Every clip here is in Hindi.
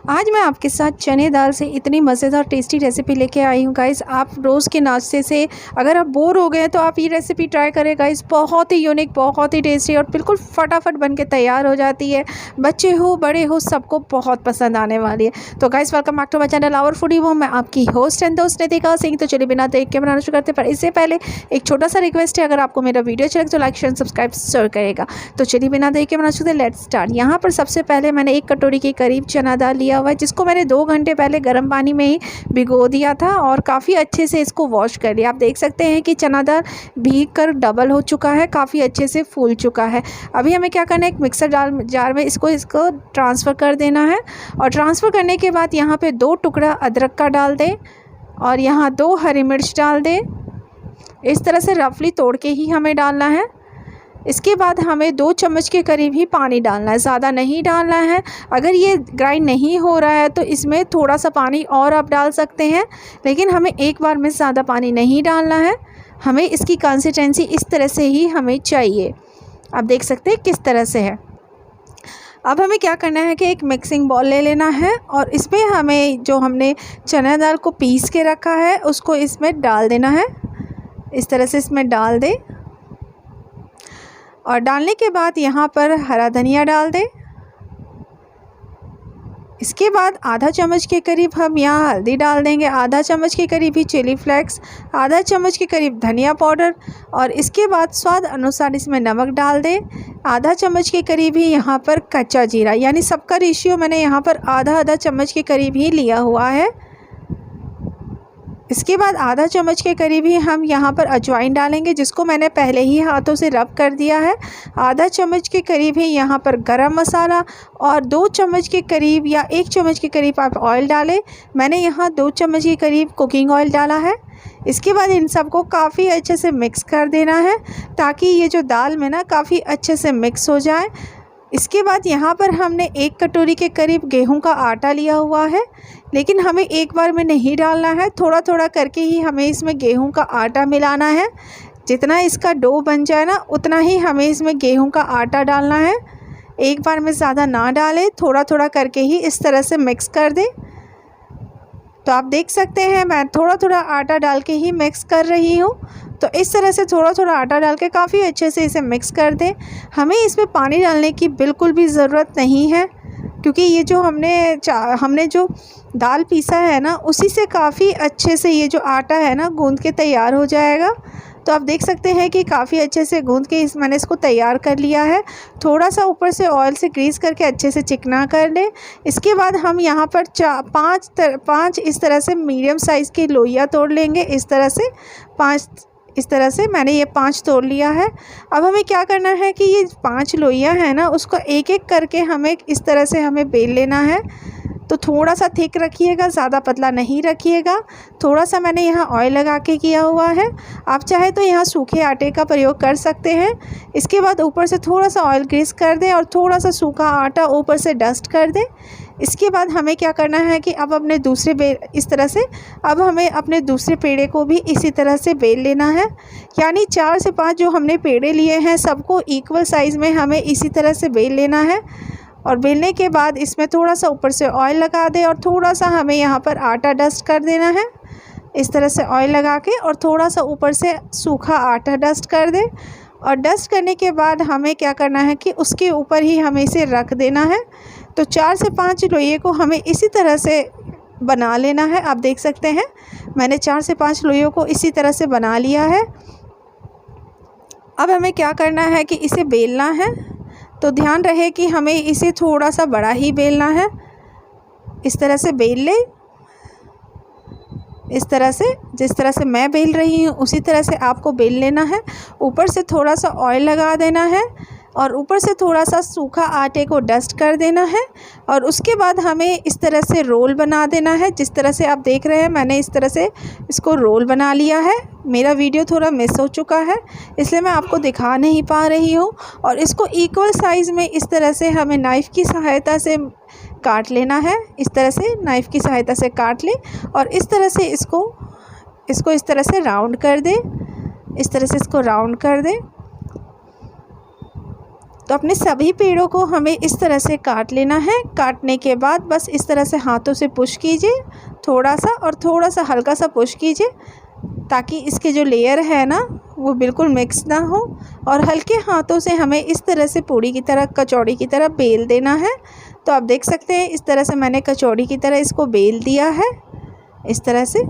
आज मैं आपके साथ चने दाल से इतनी मज़ेदार टेस्टी रेसिपी लेके आई हूँ गाइस। आप रोज़ के नाश्ते से अगर आप बोर हो गए तो आप ये रेसिपी ट्राई करें गाइस। बहुत ही यूनिक, बहुत ही टेस्टी और बिल्कुल फटाफट बन के तैयार हो जाती है। बच्चे हो बड़े हो सबको बहुत पसंद आने वाली है। तो guys welcome back to my channel our foodie home. मैं आपकी होस्ट एंड दोस्त नितिका सिंह। तो चलिए बिना देख के बनाना शुरू करते, पर इससे पहले एक छोटा सा रिक्वेस्ट है, अगर आपको मेरा वीडियो अच्छा लगे तो लाइक शेयर सब्सक्राइब जरूर करेगा। तो चलिए बिना देख के बनाना शुरू करते, लेट्स स्टार्ट। यहाँ पर सबसे पहले मैंने 1 कटोरी के करीब चना दाल लिया हुआ है, जिसको मैंने 2 घंटे पहले गर्म पानी में ही भिगो दिया था और काफ़ी अच्छे से इसको वॉश कर लिया। आप देख सकते हैं कि चना दाल भीग कर डबल हो चुका है, काफ़ी अच्छे से फूल चुका है। अभी हमें क्या करना है, एक मिक्सर जार में इसको ट्रांसफ़र कर देना है। और ट्रांसफ़र करने के बाद यहाँ पे 2 टुकड़ा अदरक का डाल दें और यहाँ 2 हरी मिर्च डाल दें। इस तरह से रफली तोड़ के ही हमें डालना है। इसके बाद हमें 2 चम्मच के करीब ही पानी डालना है, ज़्यादा नहीं डालना है। अगर ये ग्राइंड नहीं हो रहा है तो इसमें थोड़ा सा पानी और आप डाल सकते हैं, लेकिन हमें एक बार में ज़्यादा पानी नहीं डालना है। हमें इसकी कंसिस्टेंसी इस तरह से ही हमें चाहिए। आप देख सकते हैं किस तरह से है। अब हमें क्या करना है कि एक मिक्सिंग बाउल ले लेना है और इसमें हमें जो हमने चना दाल को पीस के रखा है उसको इसमें डाल देना है। इस तरह से इसमें डाल दें और डालने के बाद यहाँ पर हरा धनिया डाल दें। इसके बाद आधा चम्मच के करीब हम यहाँ हल्दी डाल देंगे, आधा चम्मच के करीब ही चिली फ्लेक्स, आधा चम्मच के करीब धनिया पाउडर और इसके बाद स्वाद अनुसार इसमें नमक डाल दें। आधा चम्मच के करीब ही यहाँ पर कच्चा जीरा, यानी सबका रेशियो मैंने यहाँ पर आधा चम्मच के करीब ही लिया हुआ है। इसके बाद आधा चम्मच के करीब ही हम यहाँ पर अजवाइन डालेंगे, जिसको मैंने पहले ही हाथों से रब कर दिया है। आधा चम्मच के करीब ही यहाँ पर गरम मसाला और 2 चम्मच के करीब या 1 चम्मच के करीब आप ऑयल डालें। मैंने यहाँ 2 चम्मच के करीब कुकिंग ऑयल डाला है। इसके बाद इन सबको काफ़ी अच्छे से मिक्स कर देना है, ताकि ये जो दाल में ना काफ़ी अच्छे से मिक्स हो जाए। इसके बाद यहाँ पर हमने 1 कटोरी के करीब गेहूं का आटा लिया हुआ है, लेकिन हमें एक बार में नहीं डालना है, थोड़ा थोड़ा करके ही हमें इसमें गेहूं का आटा मिलाना है। जितना इसका डो बन जाए ना उतना ही हमें इसमें गेहूं का आटा डालना है। एक बार में ज़्यादा ना डालें, थोड़ा थोड़ा करके ही इस तरह से मिक्स कर दें। तो आप देख सकते हैं मैं थोड़ा थोड़ा आटा डाल के ही मिक्स कर रही हूँ। तो इस तरह से थोड़ा थोड़ा आटा डाल के काफ़ी अच्छे से इसे मिक्स कर दें। हमें इसमें पानी डालने की बिल्कुल भी ज़रूरत नहीं है, क्योंकि ये जो हमने जो दाल पीसा है ना उसी से काफ़ी अच्छे से ये जो आटा है ना गूंद के तैयार हो जाएगा। तो आप देख सकते हैं कि काफ़ी अच्छे से गूंद के मैंने इसको तैयार कर लिया है। थोड़ा सा ऊपर से ऑयल से ग्रीस करके अच्छे से चिकना कर लें। इसके बाद हम यहाँ पर 5 इस तरह से मीडियम साइज़ की लोइयाँ तोड़ लेंगे। इस तरह से 5 इस तरह से मैंने ये 5 तोड़ लिया है। अब हमें क्या करना है कि ये 5 लोइयाँ हैं ना उसको एक एक करके हमें इस तरह से हमें बेल लेना है। तो थोड़ा सा थिक रखिएगा, ज़्यादा पतला नहीं रखिएगा। थोड़ा सा मैंने यहाँ ऑयल लगा के किया हुआ है, आप चाहे तो यहाँ सूखे आटे का प्रयोग कर सकते हैं। इसके बाद ऊपर से थोड़ा सा ऑयल ग्रीस कर दें और थोड़ा सा सूखा आटा ऊपर से डस्ट कर दें। इसके बाद हमें क्या करना है कि अब अपने इस तरह से अब हमें अपने दूसरे पेड़े को भी इसी तरह से बेल लेना है। यानी 4 से 5 जो हमने पेड़े लिए हैं सबको इक्वल साइज़ में हमें इसी तरह से बेल लेना है। और बेलने के बाद इसमें थोड़ा सा ऊपर से ऑयल लगा दें और थोड़ा सा हमें यहाँ पर आटा डस्ट कर देना है। इस तरह से ऑयल लगा के और थोड़ा सा ऊपर से सूखा आटा डस्ट कर दें। और डस्ट करने के बाद हमें क्या करना है कि उसके ऊपर ही हमें इसे रख देना है। तो 4 से 5 लोइये को हमें इसी तरह से बना लेना है। आप देख सकते हैं मैंने 4 से 5 लोइयों को इसी तरह से बना लिया है। अब हमें क्या करना है कि इसे बेलना है। तो ध्यान रहे कि हमें इसे थोड़ा सा बड़ा ही बेलना है। इस तरह से बेल ले, इस तरह से जिस तरह से मैं बेल रही हूँ उसी तरह से आपको बेल लेना है। ऊपर से थोड़ा सा ऑयल लगा देना है और ऊपर से थोड़ा सा सूखा आटे को डस्ट कर देना है। और उसके बाद हमें इस तरह से रोल बना देना है। जिस तरह से आप देख रहे हैं मैंने इस तरह से इसको रोल बना लिया है। मेरा वीडियो थोड़ा मिस हो चुका है इसलिए मैं आपको दिखा नहीं पा रही हूँ। और इसको इक्वल साइज़ में इस तरह से हमें नाइफ़ की सहायता से काट लेना है। इस तरह से नाइफ़ की सहायता से काट लें और इस तरह से इसको इस तरह से राउंड कर दें। इस तरह से इसको राउंड कर दें। तो अपने सभी पेड़ों को हमें इस तरह से काट लेना है। काटने के बाद बस इस तरह से हाथों से पुश कीजिए थोड़ा सा, और थोड़ा सा हल्का सा पुश कीजिए ताकि इसके जो लेयर है ना वो बिल्कुल मिक्स ना हो। और हल्के हाथों से हमें इस तरह से पूड़ी की तरह, कचौड़ी की तरह बेल देना है। तो आप देख सकते हैं इस तरह से मैंने कचौड़ी की तरह इसको बेल दिया है, इस तरह से।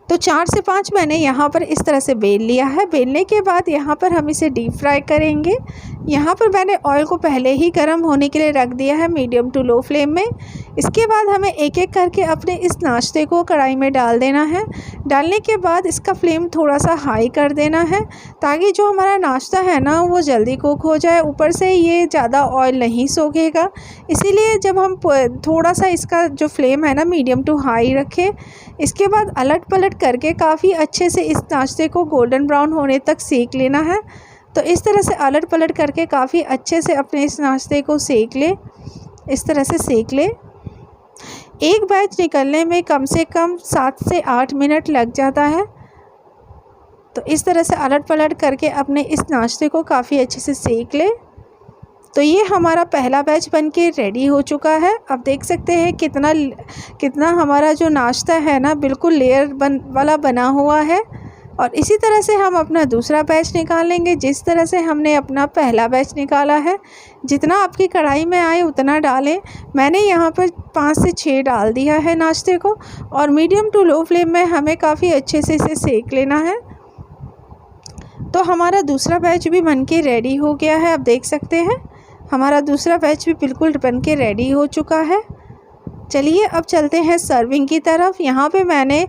तो 4 से 5 मैंने यहाँ पर इस तरह से बेल लिया है। बेलने के बाद यहाँ पर हम इसे डीप फ्राई करेंगे। यहाँ पर मैंने ऑयल को पहले ही गर्म होने के लिए रख दिया है मीडियम टू लो फ्लेम में। इसके बाद हमें एक एक करके अपने इस नाश्ते को कढ़ाई में डाल देना है। डालने के बाद इसका फ्लेम थोड़ा सा हाई कर देना है ताकि जो हमारा नाश्ता है ना वो जल्दी कुक हो जाए। ऊपर से ये ज़्यादा ऑयल नहीं सोखेगा, इसीलिए जब हम थोड़ा सा इसका जो फ्लेम है ना मीडियम टू हाई रखें। इसके बाद अलट पलट करके काफ़ी अच्छे से इस नाश्ते को गोल्डन ब्राउन होने तक सेक लेना है। तो इस तरह से अलट पलट करके काफ़ी अच्छे से अपने इस नाश्ते को सेक ले, इस तरह से सेक ले। एक बैच निकलने में कम से कम 7 से 8 मिनट लग जाता है। तो इस तरह से अलट पलट करके अपने इस नाश्ते को काफ़ी अच्छे से सेक ले। तो ये हमारा पहला बैच बनके रेडी हो चुका है। अब देख सकते हैं कितना हमारा जो नाश्ता है ना बिल्कुल लेयर वाला बना हुआ है। और इसी तरह से हम अपना दूसरा बैच निकालेंगे जिस तरह से हमने अपना पहला बैच निकाला है। जितना आपकी कढ़ाई में आए उतना डालें। मैंने यहाँ पर 5 से 6 डाल दिया है नाश्ते को, और मीडियम टू लो फ्लेम में हमें काफ़ी अच्छे से इसे सेक लेना है। तो हमारा दूसरा बैच भी बनके रेडी हो गया है। आप देख सकते हैं हमारा दूसरा बैच भी बिल्कुल बनके रेडी हो चुका है। चलिए अब चलते हैं सर्विंग की तरफ। यहाँ पे मैंने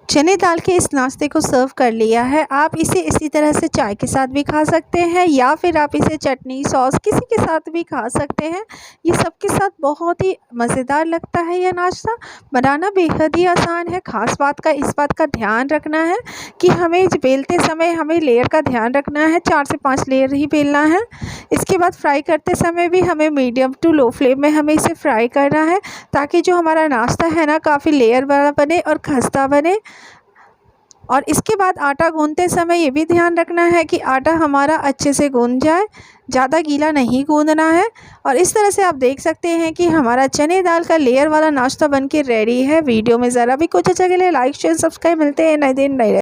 चने दाल के इस नाश्ते को सर्व कर लिया है। आप इसे इसी तरह से चाय के साथ भी खा सकते हैं, या फिर आप इसे चटनी सॉस किसी के साथ भी खा सकते हैं। ये सबके साथ बहुत ही मज़ेदार लगता है। यह नाश्ता बनाना बेहद ही आसान है। ख़ास बात का इस बात का ध्यान रखना है कि हमें बेलते समय हमें लेयर का ध्यान रखना है। 4 से 5 लेयर ही बेलना है। इसके बाद फ्राई करते समय भी हमें मीडियम टू लो फ्लेम में हमें इसे फ्राई करना है ताकि जो हमारा नाश्ता है ना काफ़ी लेयर वाला बने और खस्ता बने। और इसके बाद आटा गूंदते समय ये भी ध्यान रखना है कि आटा हमारा अच्छे से गूंद जाए, ज़्यादा गीला नहीं गूंदना है। और इस तरह से आप देख सकते हैं कि हमारा चने दाल का लेयर वाला नाश्ता बनके रेडी है। वीडियो में ज़रा भी कुछ अच्छा लगे लाइक शेयर सब्सक्राइब। मिलते हैं नए दिन नए